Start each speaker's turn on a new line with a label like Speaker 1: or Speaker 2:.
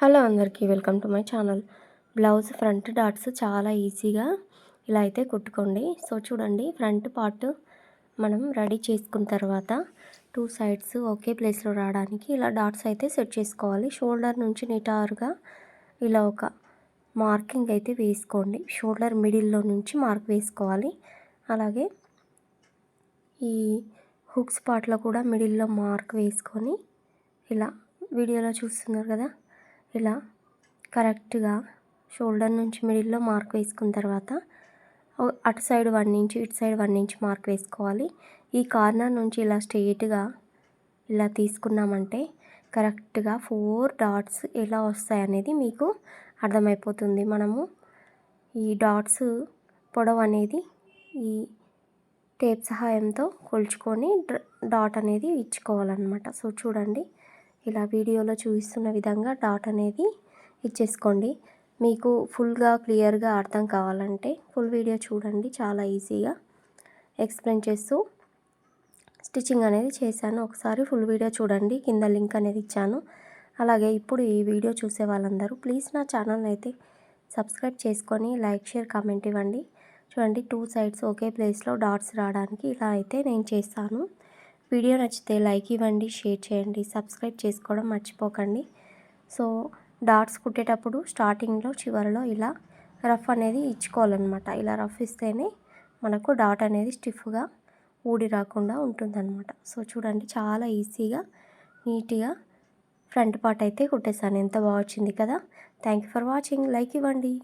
Speaker 1: Hello అందరికీ welcome to my channel. Blouse front dots చాలా ఈజీగా ఇలా అయితే కుట్టుకోండి. సో చూడండి, ఫ్రంట్ పార్ట్ మనం రెడీ చేసుకున్న తర్వాత 2 సైడ్స్ ఒకే ప్లేస్లో రావడానికి ఇలా డాట్స్ అయితే సెట్ చేసుకోవాలి. షోల్డర్ నుంచి నిటారుగా ఇలా ఒక మార్కింగ్ అయితే వేసుకోండి. షోల్డర్ మిడిల్లో నుంచి మార్క్ వేసుకోవాలి. అలాగే ఈ హుక్స్ పార్ట్లో కూడా మిడిల్లో మార్క్ వేసుకొని ఇలా వీడియోలో చూస్తున్నారు కదా, ఇలా కరెక్ట్గా షోల్డర్ నుంచి మిడిల్లో మార్క్ వేసుకున్న తర్వాత అటు సైడ్ 1 ఇంచ్ ఇటు సైడ్ 1 ఇంచ్ మార్క్ వేసుకోవాలి. ఈ కార్నర్ నుంచి ఇలా స్ట్రెయిట్గా ఇలా తీసుకున్నామంటే కరెక్ట్గా 4 డాట్స్ ఎలా వస్తాయనేది మీకు అర్థమైపోతుంది. మనము ఈ డాట్స్ పొడవు అనేది ఈ టేప్ సహాయంతో కొలుచుకొని డాట్ అనేది ఇచ్చుకోవాలన్నమాట. సో చూడండి, ఇలా వీడియోలో చూపిస్తున్న విధంగా డాట్ అనేది ఇచ్చేసుకోండి. మీకు ఫుల్గా క్లియర్గా అర్థం కావాలంటే ఫుల్ వీడియో చూడండి. చాలా ఈజీగా ఎక్స్ప్లెయిన్ చేస్తూ స్టిచ్చింగ్ అనేది చేశాను. ఒకసారి ఫుల్ వీడియో చూడండి, కింద లింక్ అనేది ఇచ్చాను. అలాగే ఇప్పుడు ఈ వీడియో చూసే వాళ్ళందరూ ప్లీజ్ నా ఛానల్ని అయితే సబ్స్క్రైబ్ చేసుకొని లైక్, షేర్, కామెంట్ ఇవ్వండి. చూడండి, 2 సైడ్స్ ఒకే ప్లేస్లో డాట్స్ రావడానికి ఇలా అయితే నేను చేస్తాను. వీడియో నచ్చితే లైక్ ఇవ్వండి, షేర్ చేయండి, సబ్స్క్రైబ్ చేసుకోవడం మర్చిపోకండి. సో డాట్స్ కుట్టేటప్పుడు స్టార్టింగ్లో చివరిలో ఇలా రఫ్ అనేది ఇచ్చుకోవాలన్నమాట. ఇలా రఫ్ ఇస్తేనే మనకు డాట్ అనేది స్టిఫ్గా ఊడి రాకుండా ఉంటుందన్నమాట. సో చూడండి, చాలా ఈజీగా నీట్గా ఫ్రంట్ పార్ట్ అయితే కుట్టేసాను. ఎంత బాగా వచ్చింది కదా. Thank you for watching. Like ఇవ్వండి.